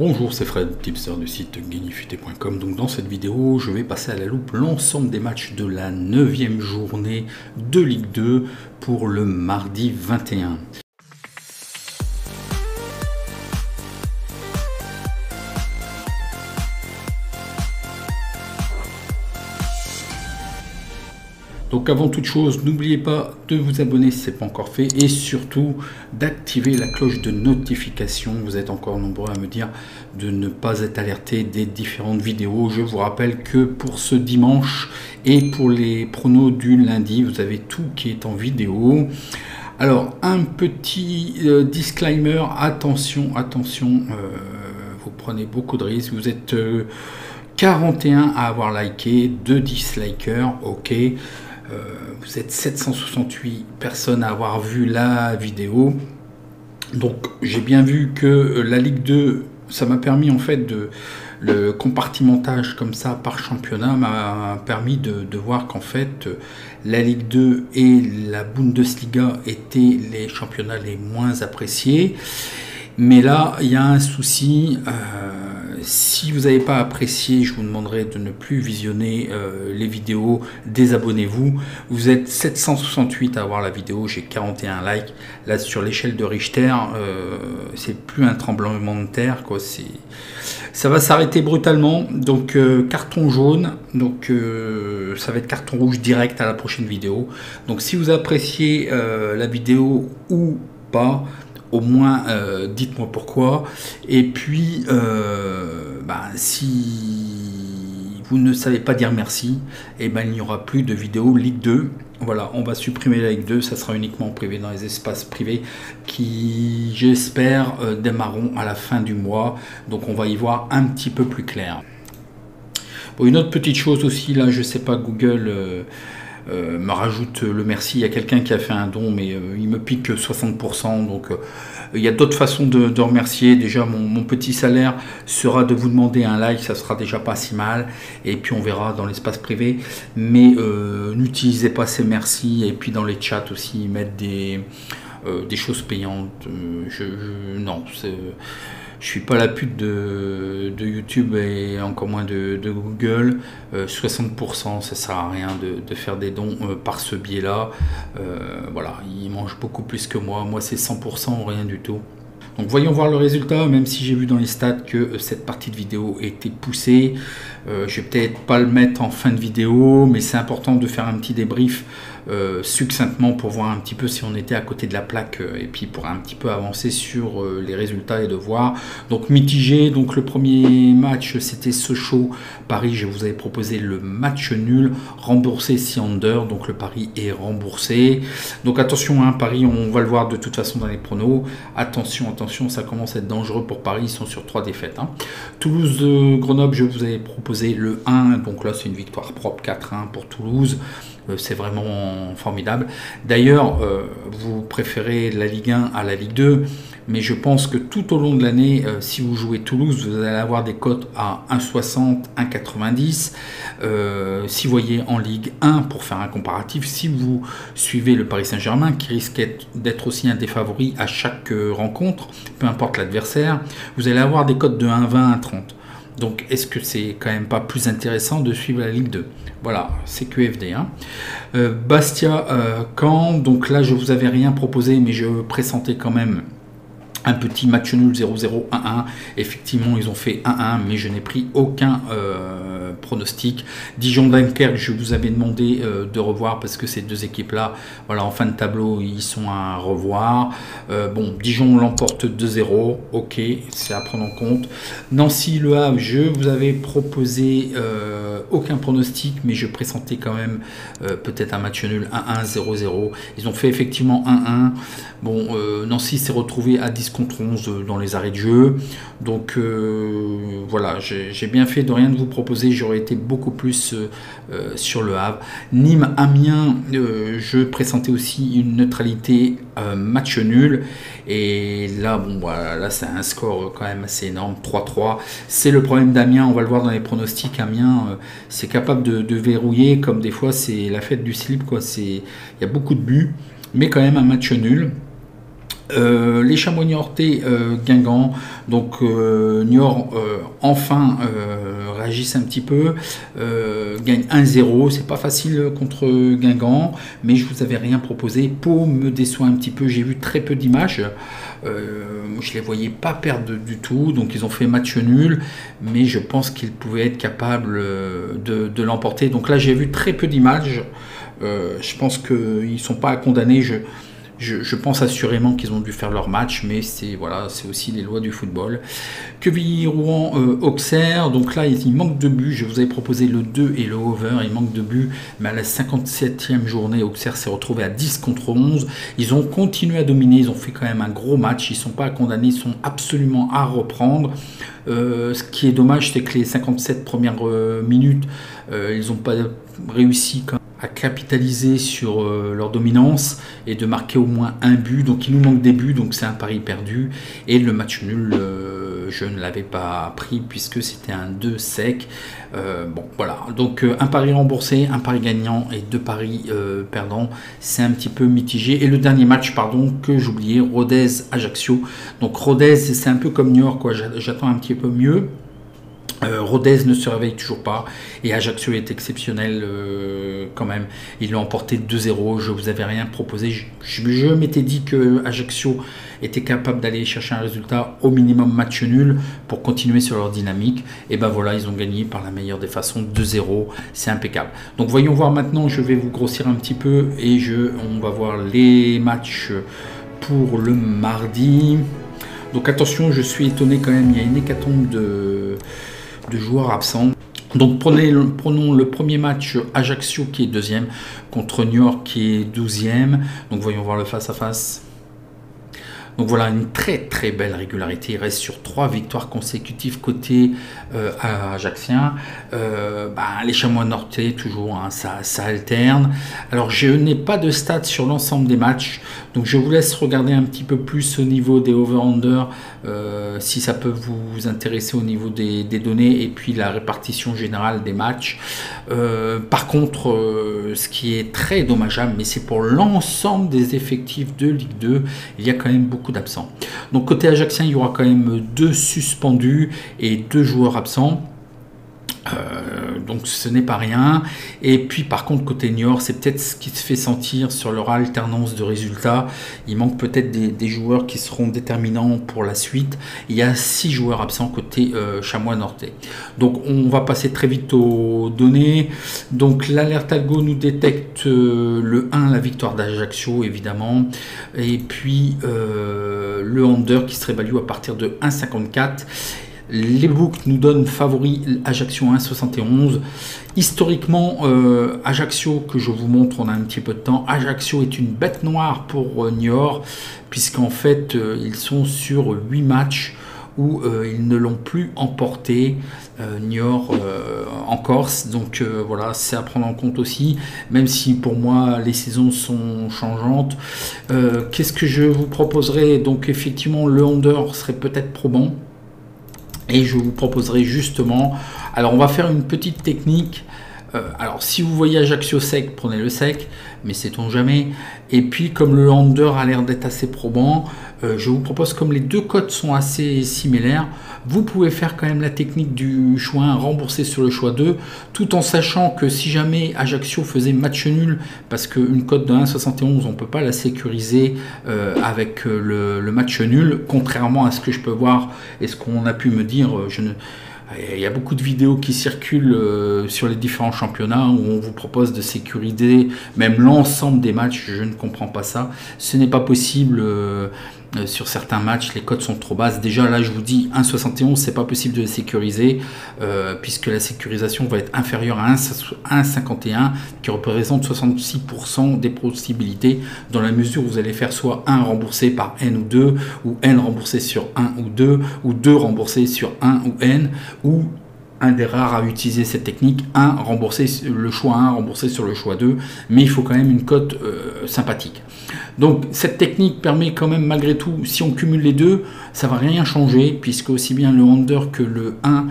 Bonjour, c'est Fred, tipster du site gagnifutté.com. Donc dans cette vidéo, je vais passer à la loupe l'ensemble des matchs de la 9e journée de Ligue 2 pour le mardi 21. Donc avant toute chose, n'oubliez pas de vous abonner si ce n'est pas encore fait et surtout d'activer la cloche de notification. Vous êtes encore nombreux à me dire de ne pas être alerté des différentes vidéos. Je vous rappelle que pour ce dimanche et pour les pronos du lundi, vous avez tout qui est en vidéo. Alors un petit disclaimer, attention, vous prenez beaucoup de risques. Vous êtes 41 à avoir liké, 2 dislikers, ok. Vous êtes 768 personnes à avoir vu la vidéo. Donc j'ai bien vu que la Ligue 2, ça m'a permis en fait le compartimentage comme ça par championnat m'a permis de voir qu'en fait la Ligue 2 et la Bundesliga étaient les championnats les moins appréciés. Mais là, il y a un souci. Si vous n'avez pas apprécié, je vous demanderai de ne plus visionner les vidéos. Désabonnez-vous. Vous êtes 768 à voir la vidéo. J'ai 41 likes. Là, sur l'échelle de Richter, c'est plus un tremblement de terre, quoi. Ça va s'arrêter brutalement. Donc, carton jaune. Donc, ça va être carton rouge direct à la prochaine vidéo. Donc, si vous appréciez la vidéo ou pas, au moins dites-moi pourquoi. Et puis si vous ne savez pas dire merci, et il n'y aura plus de vidéo Ligue 2. Voilà, on va supprimer la Ligue 2, ça sera uniquement privé dans les espaces privés qui, j'espère, démarreront à la fin du mois. Donc on va y voir un petit peu plus clair. Bon, une autre petite chose aussi, là je sais pas, Google me rajoute le merci. Il y a quelqu'un qui a fait un don, mais il me pique 60%. Donc il y a d'autres façons de remercier. Déjà, mon petit salaire sera de vous demander un like, ça sera déjà pas si mal. Et puis on verra dans l'espace privé. Mais n'utilisez pas ces merci. Et puis dans les chats aussi, mettre des choses payantes. Non, je suis pas la pute de YouTube et encore moins de Google. 60%, ça sert à rien de faire des dons par ce biais-là. Voilà, ils mangent beaucoup plus que moi. Moi, c'est 100% ou rien du tout. Donc voyons voir le résultat, même si j'ai vu dans les stats que cette partie de vidéo était poussée. Je vais peut-être pas le mettre en fin de vidéo, mais c'est important de faire un petit débrief succinctement pour voir un petit peu si on était à côté de la plaque et puis pour un petit peu avancer sur les résultats et de voir. Donc mitigé, donc le premier match c'était Sochaux Paris, je vous avais proposé le match nul, remboursé si under, donc le pari est remboursé. Donc attention, hein, Paris, on va le voir de toute façon dans les pronos. Attention, ça commence à être dangereux pour Paris, ils sont sur 3 défaites. Hein. Toulouse Grenoble, je vous avais proposé le 1, donc là c'est une victoire propre, 4-1 pour Toulouse. C'est vraiment formidable. D'ailleurs, vous préférez la Ligue 1 à la Ligue 2, mais je pense que tout au long de l'année, si vous jouez Toulouse, vous allez avoir des cotes à 1,60, 1,90. Si vous voyez en Ligue 1, pour faire un comparatif, si vous suivez le Paris Saint-Germain, qui risque d'être aussi un des favoris à chaque rencontre, peu importe l'adversaire, vous allez avoir des cotes de 1,20, 1,30. Donc, est-ce que c'est quand même pas plus intéressant de suivre la Ligue 2? Voilà, c'est QFD. Hein. Bastia, Caen. Donc là, je vous avais rien proposé, mais je pressentais quand même un petit match nul 0-0, 1-1. Effectivement, ils ont fait 1-1, mais je n'ai pris aucun pronostic. Dijon-Dunkerque, je vous avais demandé de revoir parce que ces deux équipes-là, voilà, en fin de tableau, ils sont à revoir. Bon, Dijon l'emporte 2-0, ok, c'est à prendre en compte. Nancy-Le Havre, je vous avais proposé aucun pronostic, mais je pressentais quand même peut-être un match nul 1-1, 0-0. Ils ont fait effectivement 1-1. Bon, Nancy s'est retrouvé à 10 contre 11 dans les arrêts de jeu. Donc voilà, j'ai bien fait de rien de vous proposer. J'aurais été beaucoup plus sur le Havre. Nîmes-Amiens, je pressentais aussi une neutralité match nul. Et là, bon, voilà, là c'est un score quand même assez énorme, 3-3. C'est le problème d'Amiens, on va le voir dans les pronostics. Amiens, c'est capable de verrouiller, comme des fois c'est la fête du slip, quoi. Il y a beaucoup de buts, mais quand même un match nul. Les Chamois Niortais, Guingamp, donc Niort enfin réagissent un petit peu, gagne 1-0, c'est pas facile contre Guingamp, mais je vous avais rien proposé. Pau me déçoit un petit peu, j'ai vu très peu d'images, je les voyais pas perdre du tout, donc ils ont fait match nul, mais je pense qu'ils pouvaient être capables de l'emporter. Donc là j'ai vu très peu d'images, je pense qu'ils sont pas à condamner. Je pense assurément qu'ils ont dû faire leur match, mais c'est voilà, c'est aussi les lois du football. Quevilly-Rouen, Auxerre, donc là il manque de buts. Je vous avais proposé le 2 et le over, il manque de buts, mais à la 57e journée, Auxerre s'est retrouvé à 10 contre 11. Ils ont continué à dominer, ils ont fait quand même un gros match, ils ne sont pas condamnés, ils sont absolument à reprendre. Ce qui est dommage, c'est que les 57 premières minutes, ils n'ont pas réussi à capitaliser sur leur dominance et de marquer au moins un but. Donc il nous manque des buts, donc c'est un pari perdu. Et le match nul, je ne l'avais pas pris puisque c'était un 2 sec. Bon voilà, donc un pari remboursé, un pari gagnant et deux paris perdants, c'est un petit peu mitigé. Et le dernier match, pardon, que j'oubliais, Rodez-Ajaccio. Donc Rodez, c'est un peu comme Niort, quoi. J'attends un petit peu mieux. Rodez ne se réveille toujours pas et Ajaccio est exceptionnel quand même. Ils l'ont emporté 2-0. Je vous avais rien proposé. Je m'étais dit que Ajaccio était capable d'aller chercher un résultat au minimum match nul pour continuer sur leur dynamique. Et ben voilà, ils ont gagné par la meilleure des façons, 2-0. C'est impeccable. Donc voyons voir maintenant. Je vais vous grossir un petit peu et on va voir les matchs pour le mardi. Donc attention, je suis étonné quand même. Il y a une hécatombe de joueurs absents. Donc prenons le premier match, Ajaccio qui est deuxième contre Niort qui est 12e. Donc voyons voir le face à face. Donc voilà, une très très belle régularité. Il reste sur 3 victoires consécutives côté ajaccien. Les Chamois Niortais, toujours, hein, ça alterne. Alors je n'ai pas de stats sur l'ensemble des matchs, donc je vous laisse regarder un petit peu plus au niveau des over-under, si ça peut vous intéresser au niveau des données et puis la répartition générale des matchs. Par contre, ce qui est très dommageable, mais c'est pour l'ensemble des effectifs de Ligue 2, il y a quand même beaucoup d'absents. Donc côté ajaccien, il y aura quand même 2 suspendus et 2 joueurs absents. Donc ce n'est pas rien. Et puis par contre côté Niort, c'est peut-être ce qui se fait sentir sur leur alternance de résultats. Il manque peut-être des joueurs qui seront déterminants pour la suite. Il y a 6 joueurs absents côté Chamois Niortais. Donc on va passer très vite aux données. Donc l'alerte algo nous détecte le 1, la victoire d'Ajaccio évidemment, et puis le under qui serait value à partir de 1,54. Les books nous donnent favori Ajaccio 1,71. Historiquement, Ajaccio, que je vous montre, on a un petit peu de temps. Ajaccio est une bête noire pour Niort, puisqu'en fait, ils sont sur 8 matchs où ils ne l'ont plus emporté, Niort en Corse. Donc voilà, c'est à prendre en compte aussi, même si pour moi les saisons sont changeantes. Qu'est-ce que je vous proposerai? Donc effectivement, le under serait peut-être probant. Et je vous proposerai justement, alors on va faire une petite technique. Alors si vous voyez Ajaccio sec, prenez le sec, mais sait-on jamais. Et puis comme le under a l'air d'être assez probant, je vous propose, comme les deux cotes sont assez similaires, vous pouvez faire quand même la technique du choix 1 remboursé sur le choix 2, tout en sachant que si jamais Ajaccio faisait match nul, parce qu'une cote de 1,71 on ne peut pas la sécuriser avec le match nul, contrairement à ce que je peux voir et ce qu'on a pu me dire. Il y a beaucoup de vidéos qui circulent sur les différents championnats où on vous propose de sécuriser même l'ensemble des matchs. Je ne comprends pas ça. Ce n'est pas possible. Sur certains matchs, les cotes sont trop basses. Déjà là, je vous dis 1,71, c'est pas possible de les sécuriser puisque la sécurisation va être inférieure à 1,51 qui représente 66% des possibilités, dans la mesure où vous allez faire soit 1 remboursé par N ou 2, ou N remboursé sur 1 ou 2 remboursés sur 1 ou N, ou un des rares à utiliser cette technique, le choix 1 remboursé sur le choix 2, mais il faut quand même une cote sympathique. Donc cette technique permet quand même, malgré tout, si on cumule les deux, ça va rien changer, puisque aussi bien le under que le 1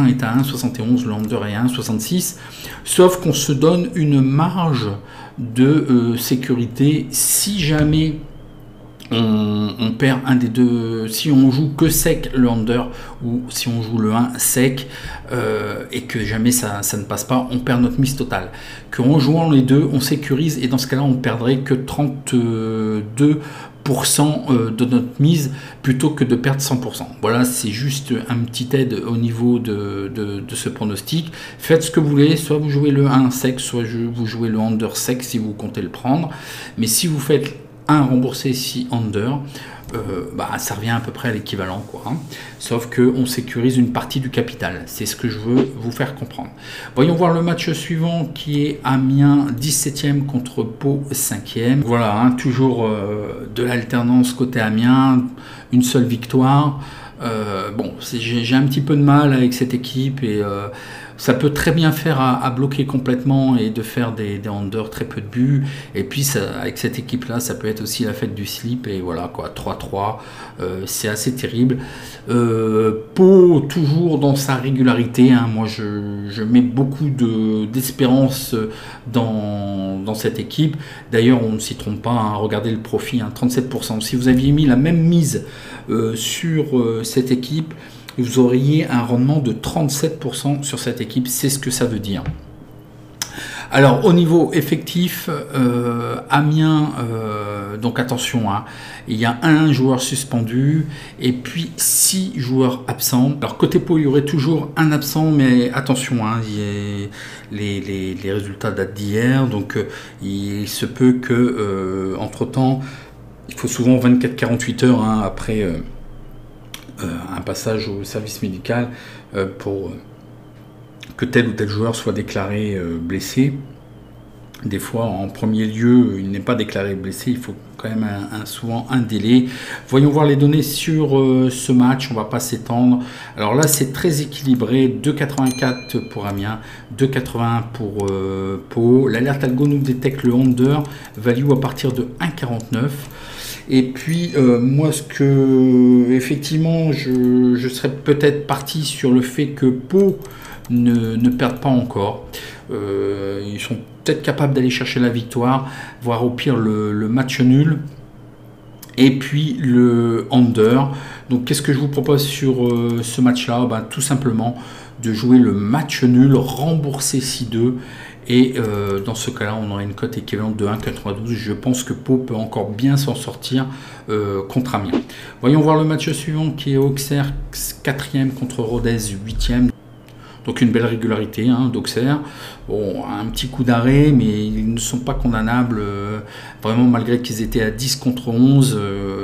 est à 1,71, le under est à 1,66, sauf qu'on se donne une marge de sécurité si jamais on perd un des deux. Si on joue que sec le under ou si on joue le 1 sec et que jamais ça ne passe pas, on perd notre mise totale. Qu'en jouant les deux, on sécurise et dans ce cas-là, on perdrait que 32% de notre mise plutôt que de perdre 100%. Voilà, c'est juste un petit aide au niveau de ce pronostic. Faites ce que vous voulez, soit vous jouez le 1 sec, soit vous jouez le under sec si vous comptez le prendre. Mais si vous faites un remboursé 6 under, ça revient à peu près à l'équivalent, quoi, hein. Sauf qu'on sécurise une partie du capital. C'est ce que je veux vous faire comprendre. Voyons voir le match suivant qui est Amiens 17e contre Pau 5e. Voilà, hein, toujours de l'alternance côté Amiens, une seule victoire. J'ai un petit peu de mal avec cette équipe et ça peut très bien faire à bloquer complètement et de faire des under, très peu de buts. Et puis avec cette équipe-là, ça peut être aussi la fête du slip. Et voilà quoi, 3-3, c'est assez terrible. Pau, toujours dans sa régularité, hein. Moi, je mets beaucoup d'espérance dans cette équipe. D'ailleurs, on ne s'y trompe pas, hein. Regardez le profit, hein, 37%. Si vous aviez mis la même mise sur cette équipe, vous auriez un rendement de 37% sur cette équipe, c'est ce que ça veut dire. Alors au niveau effectif, Amiens, donc attention, hein, il y a un joueur suspendu et puis 6 joueurs absents. Alors côté Pau, il y aurait toujours un absent, mais attention, hein, les résultats datent d'hier, donc il se peut que entre-temps, il faut souvent 24-48 heures, hein, après un passage au service médical pour que tel ou tel joueur soit déclaré blessé. Des fois, en premier lieu, il n'est pas déclaré blessé, il faut quand même souvent un délai. Voyons voir les données sur ce match, on ne va pas s'étendre. Alors là, c'est très équilibré, 2,84 pour Amiens, 2,81 pour Pau. L'alerte algo nous détecte le under, value à partir de 1,49. Et puis moi, effectivement, je serais peut-être parti sur le fait que Pau ne perde pas encore. Ils sont peut-être capables d'aller chercher la victoire, voire au pire le match nul. Et puis le under. Donc qu'est-ce que je vous propose sur ce match-là? Tout simplement de jouer le match nul, rembourser 6-2. Et dans ce cas-là, on aurait une cote équivalente de 1,92. Je pense que Pau peut encore bien s'en sortir contre Amiens. Voyons voir le match suivant qui est Auxerre 4e contre Rodez 8e. Donc une belle régularité, hein, d'Auxerre. Bon, un petit coup d'arrêt, mais ils ne sont pas condamnables. Vraiment, malgré qu'ils étaient à 10 contre 11,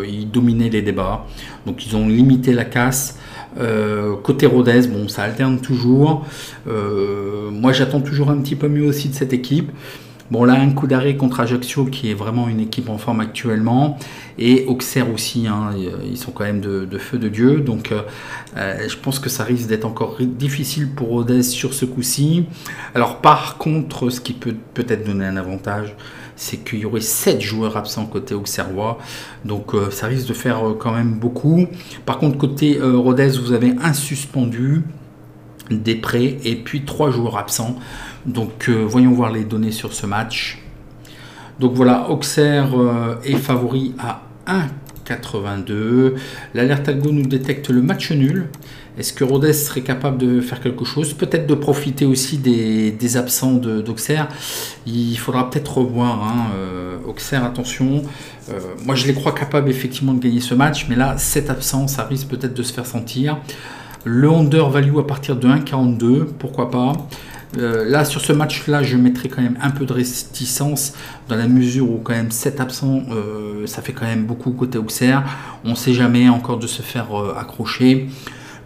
ils dominaient les débats. Donc ils ont limité la casse. Côté Rodez, bon, ça alterne toujours. Moi, j'attends toujours un petit peu mieux aussi de cette équipe. Bon, là, un coup d'arrêt contre Ajaccio, qui est vraiment une équipe en forme actuellement. Et Auxerre aussi, hein, ils sont quand même de feu de Dieu. Donc, je pense que ça risque d'être encore difficile pour Rodez sur ce coup-ci. Alors, par contre, ce qui peut peut-être donner un avantage, c'est qu'il y aurait 7 joueurs absents côté auxerrois. Donc, ça risque de faire quand même beaucoup. Par contre, côté Rodez, vous avez un suspendu, des prêts et puis 3 joueurs absents. Donc voyons voir les données sur ce match. Donc voilà, Auxerre est favori à 1,82. L'alerte algo nous détecte le match nul. Est-ce que Rodez serait capable de faire quelque chose? Peut-être de profiter aussi des absents d'Auxerre. Il faudra peut-être revoir, hein, Auxerre, attention. Moi je les crois capables effectivement de gagner ce match, mais là 7 absents, ça risque peut-être de se faire sentir. Le under value à partir de 1,42, pourquoi pas. Là, sur ce match-là, je mettrai quand même un peu de réticence dans la mesure où quand même 7 absents, ça fait quand même beaucoup côté Auxerre. On ne sait jamais encore de se faire accrocher.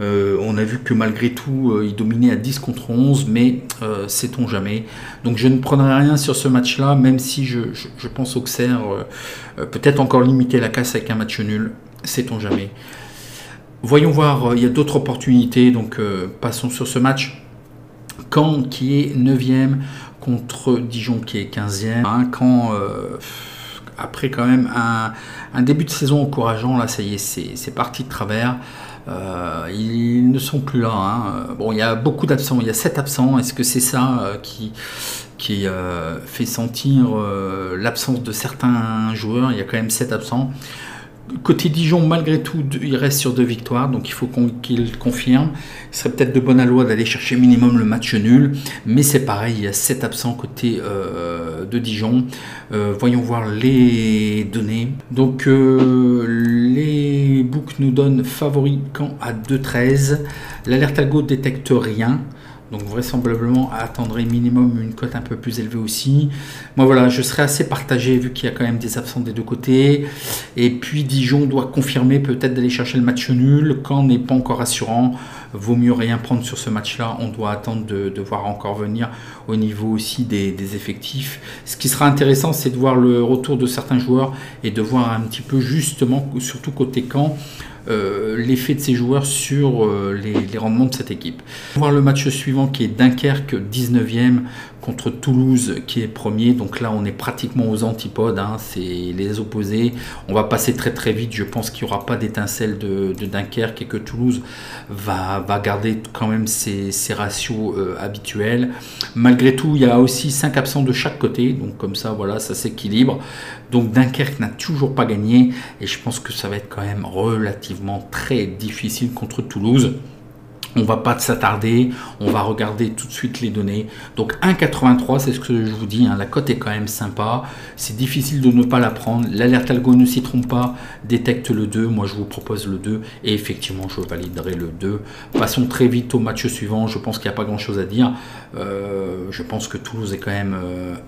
On a vu que malgré tout, il dominait à 10 contre 11, mais sait-on jamais. Donc je ne prendrai rien sur ce match-là, même si je pense Auxerre peut-être encore limiter la casse avec un match nul, sait-on jamais. Voyons voir, il y a d'autres opportunités, donc passons sur ce match. Caen qui est 9e contre Dijon qui est 15e. Hein, Caen, après quand même un début de saison encourageant, là ça y est, c'est parti de travers. Ils ne sont plus là. Hein. Bon, il y a beaucoup d'absents, il y a 7 absents. Est-ce que c'est ça qui fait sentir l'absence de certains joueurs? Il y a quand même 7 absents. Côté Dijon, malgré tout, il reste sur 2 victoires, donc il faut qu'il confirme. Il serait peut-être de bonne loi d'aller chercher minimum le match nul, mais c'est pareil, il y a 7 absents côté de Dijon. Voyons voir les données. Donc les books nous donnent favori Caen à 2,13. L'alerte algo détecte rien. Donc vraisemblablement attendrait minimum une cote un peu plus élevée aussi. Moi voilà, je serais assez partagé vu qu'il y a quand même des absents des deux côtés. Et puis Dijon doit confirmer peut-être d'aller chercher le match nul. Caen n'est pas encore rassurant. Vaut mieux rien prendre sur ce match-là. On doit attendre de voir encore venir au niveau aussi des effectifs. Ce qui sera intéressant, c'est de voir le retour de certains joueurs et de voir un petit peu justement, surtout côté Caen, l'effet de ces joueurs sur les rendements de cette équipe. On va voir le match suivant qui est Dunkerque 19e contre Toulouse qui est premier. Donc là on est pratiquement aux antipodes, hein, c'est les opposés. On va passer très très vite, je pense qu'il n'y aura pas d'étincelle de Dunkerque et que Toulouse va garder quand même ses ratios habituels. Malgré tout il y a aussi 5 absents de chaque côté, donc comme ça voilà, ça s'équilibre. Donc Dunkerque n'a toujours pas gagné et je pense que ça va être quand même relativement très difficile contre Toulouse. On va pas s'attarder, on va regarder tout de suite les données. Donc 1,83, c'est ce que je vous dis, hein, la cote est quand même sympa. C'est difficile de ne pas la prendre. L'alerte algo ne s'y trompe pas, détecte le 2. Moi je vous propose le 2 et effectivement je validerai le 2. Passons très vite au match suivant. Je pense qu'il n'y a pas grand chose à dire. Je pense que Toulouse est quand même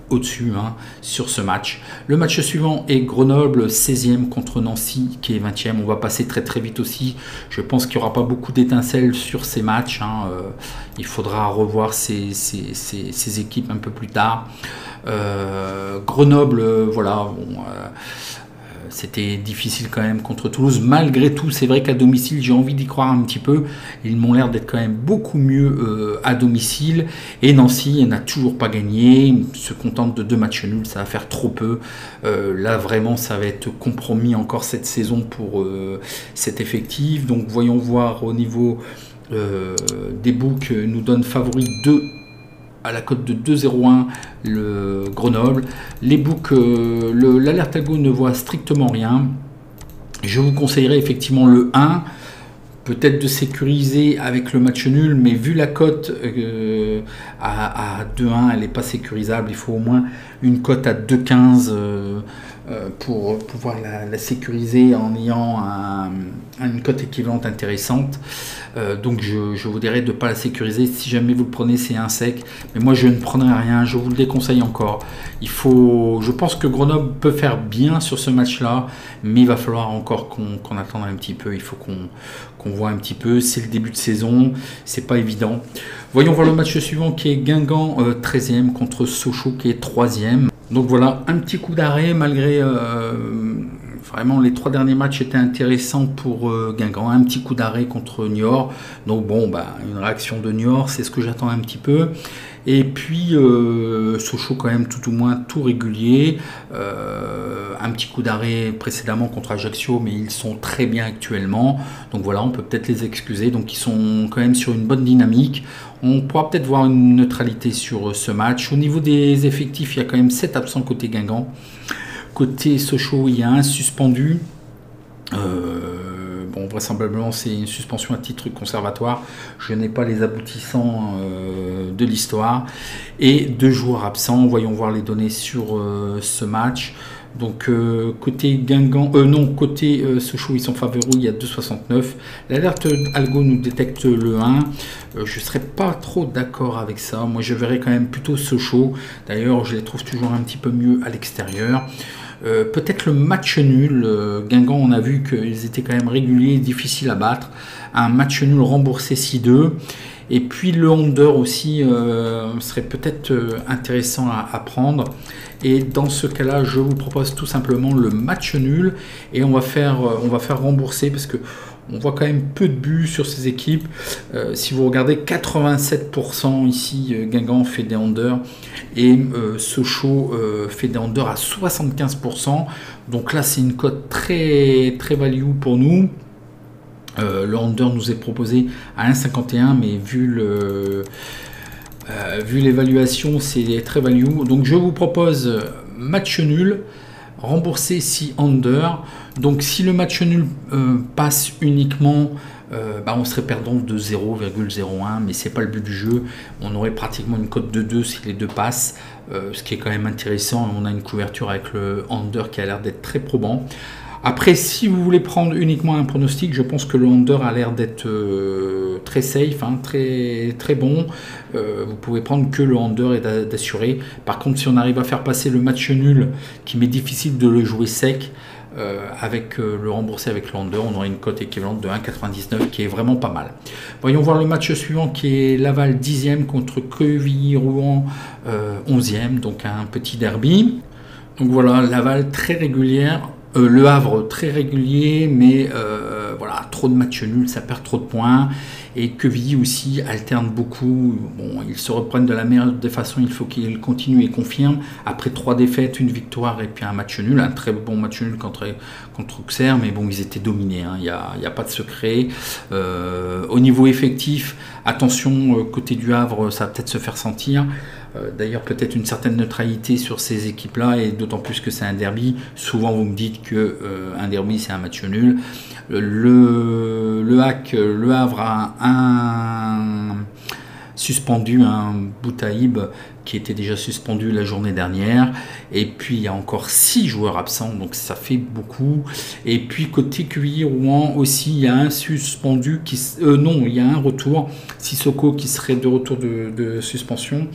au-dessus, hein, sur ce match. Le match suivant est Grenoble 16e contre Nancy qui est 20e. On va passer très très vite aussi. Je pense qu'il n'y aura pas beaucoup d'étincelles sur ces matchs, hein. Il faudra revoir ces équipes un peu plus tard. Grenoble, voilà, bon, c'était difficile quand même contre Toulouse. Malgré tout, c'est vrai qu'à domicile, j'ai envie d'y croire un petit peu. Ils m'ont l'air d'être quand même beaucoup mieux à domicile. Et Nancy n'a toujours pas gagné. Ils se contentent de 2 matchs nuls. Ça va faire trop peu. Là, vraiment, ça va être compromis encore cette saison pour cet effectif. Donc, voyons voir au niveau des books, nous donne favori 2 à la cote de 2,01 le Grenoble. Les books, l'alerte algo ne voit strictement rien. Je vous conseillerais effectivement le 1, peut-être de sécuriser avec le match nul, mais vu la cote à 2,1, elle n'est pas sécurisable. Il faut au moins une cote à 2,15 pour pouvoir la sécuriser en ayant une cote équivalente intéressante. Donc je vous dirais de ne pas la sécuriser. Si jamais vous le prenez, c'est un sec. Mais moi je ne prendrai rien, je vous le déconseille encore. Je pense que Grenoble peut faire bien sur ce match-là, mais il va falloir encore qu'on attende un petit peu. Il faut qu'on voit un petit peu. C'est le début de saison, c'est pas évident. Voyons voir le match suivant qui est Guingamp 13e contre Sochaux qui est 3e. Donc voilà, un petit coup d'arrêt malgré vraiment les 3 derniers matchs étaient intéressants pour Guingamp. Un petit coup d'arrêt contre Niort. Donc bon, une réaction de Niort, c'est ce que j'attends un petit peu. Et puis Sochaux quand même tout au moins tout régulier. Un petit coup d'arrêt précédemment contre Ajaccio, mais ils sont très bien actuellement. Donc voilà, on peut peut-être les excuser. Donc ils sont quand même sur une bonne dynamique. On pourra peut-être voir une neutralité sur ce match. Au niveau des effectifs, il y a quand même 7 absents côté Guingamp. Côté Sochaux, il y a un suspendu. Bon, vraisemblablement, c'est une suspension à titre conservatoire. Je n'ai pas les aboutissants de l'histoire. Et 2 joueurs absents. Voyons voir les données sur ce match. Donc côté Guingamp, côté Sochaux, ils sont favoris, il y a 2,69. L'alerte algo nous détecte le 1. Je ne serais pas trop d'accord avec ça. Moi, je verrais quand même plutôt Sochaux. D'ailleurs, je les trouve toujours un petit peu mieux à l'extérieur. Peut-être le match nul. Guingamp, on a vu qu'ils étaient quand même réguliers, difficiles à battre. Un match nul remboursé 6-2. Et puis le under aussi serait peut-être intéressant à prendre. Et dans ce cas-là, je vous propose tout simplement le match nul. Et on va faire rembourser parce que on voit quand même peu de buts sur ces équipes. Si vous regardez, 87% ici, Guingamp fait des under et Sochaux fait des under à 75%. Donc là, c'est une cote très, très value pour nous. Le under nous est proposé à 1,51, mais vu l'évaluation, c'est très value. Donc je vous propose match nul. remboursé si under. Donc si le match nul passe uniquement, on serait perdant de 0,01, mais c'est pas le but du jeu. On aurait pratiquement une cote de 2 si les deux passent, ce qui est quand même intéressant. On a une couverture avec le under qui a l'air d'être très probant. Après, si vous voulez prendre uniquement un pronostic, je pense que le under a l'air d'être très safe, hein, très, très bon. Vous pouvez prendre que le under et d'assurer. Par contre, si on arrive à faire passer le match nul, qui m'est difficile de le jouer sec, avec le remboursé avec le under, on aura une cote équivalente de 1,99 qui est vraiment pas mal. Voyons voir le match suivant qui est Laval 10e contre Quevilly-Rouen 11e, donc un petit derby. Donc voilà, Laval très régulière. Le Havre très régulier, mais voilà, trop de matchs nuls, ça perd trop de points. Et Quevilly aussi alterne beaucoup. Bon, ils se reprennent de la meilleure des façons, il faut qu'ils continuent et confirment. Après 3 défaites, une victoire et puis un match nul, un très bon match nul contre Auxerre, mais bon, ils étaient dominés, hein, il n'y a pas de secret. Au niveau effectif, attention, côté du Havre, ça va peut-être se faire sentir. D'ailleurs, peut-être une certaine neutralité sur ces équipes-là, et d'autant plus que c'est un derby. Souvent, vous me dites que un derby, c'est un match nul. Le Havre a un suspendu, un Boutaïb qui était déjà suspendu la journée dernière, et puis il y a encore 6 joueurs absents, donc ça fait beaucoup. Et puis côté Quevilly-Rouen aussi, il y a un suspendu il y a un retour, Sissoko qui serait de retour de suspension,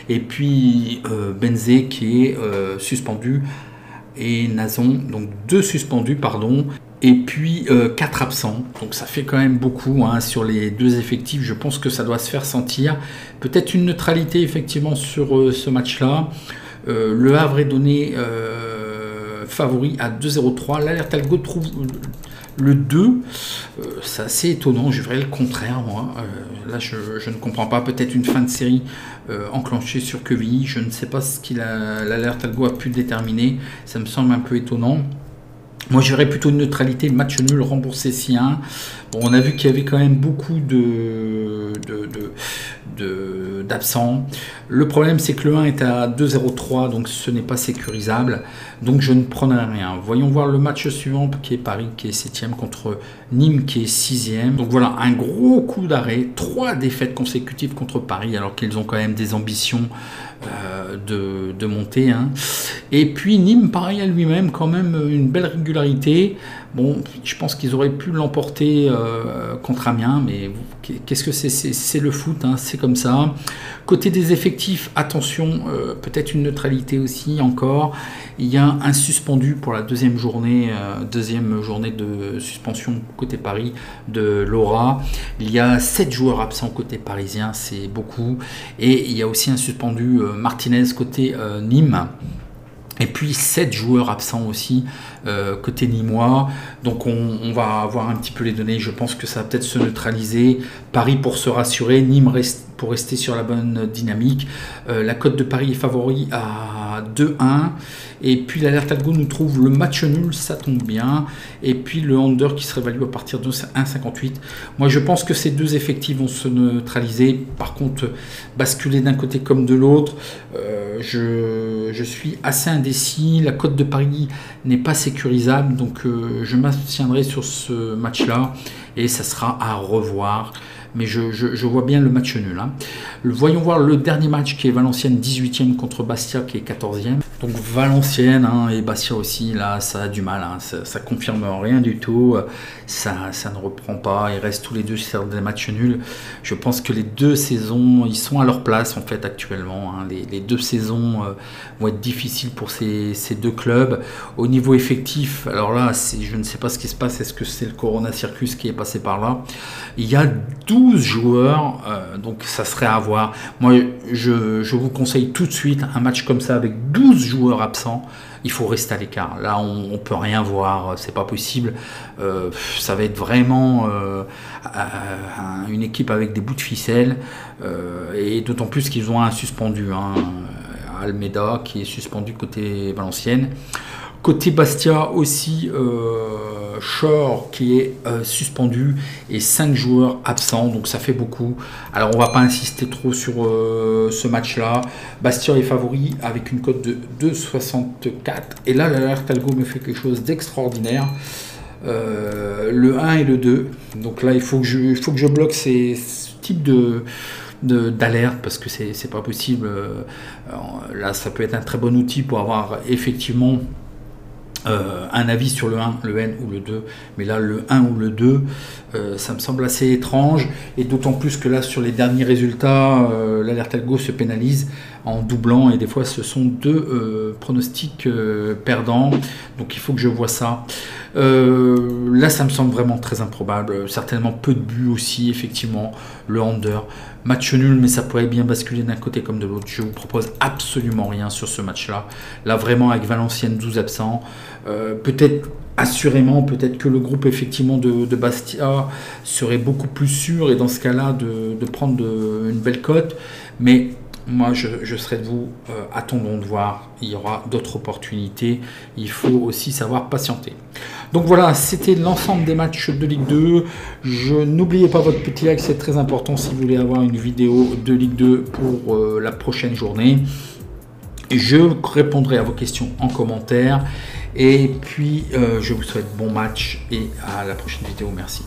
et puis Benzé qui est suspendu, et Nazon, donc 2 suspendus, pardon. Et puis 4 absents, donc ça fait quand même beaucoup, hein, sur les 2 effectifs. Je pense que ça doit se faire sentir. Peut-être une neutralité effectivement sur ce match-là. Le Havre est donné favori à 2,03. L'Alert Algo trouve le 2. C'est assez étonnant, je verrais le contraire moi. Là je ne comprends pas. Peut-être une fin de série enclenchée sur Quevilly. Je ne sais pas ce qu'il l'Alert Algo a pu déterminer. Ça me semble un peu étonnant. Moi, j'aurais plutôt une neutralité, match nul, remboursé si 1. Bon, on a vu qu'il y avait quand même beaucoup d'absents. Le problème, c'est que le 1 est à 2,03, donc ce n'est pas sécurisable. Donc, je ne prendrai rien. Voyons voir le match suivant, qui est Paris, qui est 7e, contre Nîmes, qui est 6e. Donc, voilà, un gros coup d'arrêt. 3 défaites consécutives contre Paris, alors qu'ils ont quand même des ambitions de monter, hein. Et puis Nîmes, pareil à lui-même, quand même une belle régularité. Bon, je pense qu'ils auraient pu l'emporter contre Amiens, mais qu'est-ce que c'est le foot, hein, c'est comme ça. Côté des effectifs, attention, peut-être une neutralité aussi encore. Il y a un suspendu pour la deuxième journée de suspension côté Paris de Laura. Il y a 7 joueurs absents côté parisien, c'est beaucoup. Et il y a aussi un suspendu Martinez côté Nîmes. Et puis 7 joueurs absents aussi côté nîmois. Donc on va voir un petit peu les données. Je pense que ça va peut-être se neutraliser. Paris pour se rassurer, Nîmes pour rester sur la bonne dynamique. La cote de Paris est favori à 2-1. Et puis l'Alert Algo nous trouve le match nul, ça tombe bien. Et puis le under qui serait valu à partir de 1,58. Moi je pense que ces 2 effectifs vont se neutraliser. Par contre, basculer d'un côté comme de l'autre, je suis assez indécis. La cote de Paris n'est pas sécurisable, donc je m'abstiendrai sur ce match-là. Et ça sera à revoir. Mais je vois bien le match nul, hein. Voyons voir le dernier match qui est Valenciennes 18e contre Bastia qui est 14e. Donc Valenciennes, hein, et Bastia aussi, là ça a du mal, hein. Ça confirme rien du tout, ça ne reprend pas, ils restent tous les deux sur des matchs nuls. Je pense que les 2 saisons, ils sont à leur place en fait actuellement, hein. Les 2 saisons vont être difficiles pour ces 2 clubs. Au niveau effectif, alors là je ne sais pas ce qui se passe, est-ce que c'est le Corona Circus qui est passé par là? Il y a 12 joueurs, donc ça serait à voir. Moi, je vous conseille tout de suite un match comme ça avec 12 joueurs absents. Il faut rester à l'écart. Là, on peut rien voir, c'est pas possible. Ça va être vraiment une équipe avec des bouts de ficelle, et d'autant plus qu'ils ont un suspendu, hein, Almeida qui est suspendu côté Valenciennes. Côté Bastia aussi, Shore qui est suspendu et 5 joueurs absents, donc ça fait beaucoup. Alors on va pas insister trop sur ce match-là. Bastia est favori avec une cote de 2,64 et là l'Alert Algo me fait quelque chose d'extraordinaire. Le 1 et le 2, donc là il faut que je bloque ce type d'alerte parce que c'est pas possible. Là ça peut être un très bon outil pour avoir effectivement un avis sur le 1, le N ou le 2, mais là le 1 ou le 2 ça me semble assez étrange, et d'autant plus que là sur les derniers résultats l'Alert Algo se pénalise en doublant, et des fois ce sont deux pronostics perdants, donc il faut que je vois ça. Là ça me semble vraiment très improbable, certainement peu de buts aussi, effectivement, le under, match nul, mais ça pourrait bien basculer d'un côté comme de l'autre. Je vous propose absolument rien sur ce match là vraiment avec Valenciennes 12 absents, peut-être assurément, peut-être que le groupe effectivement de Bastia serait beaucoup plus sûr, et dans ce cas-là de prendre une belle cote, mais moi je serais de vous, attendons de voir, il y aura d'autres opportunités, il faut aussi savoir patienter. Donc voilà, c'était l'ensemble des matchs de Ligue 2. N'oubliez pas votre petit like, c'est très important si vous voulez avoir une vidéo de Ligue 2 pour la prochaine journée. Je répondrai à vos questions en commentaire. Et puis, je vous souhaite bon match et à la prochaine vidéo. Merci.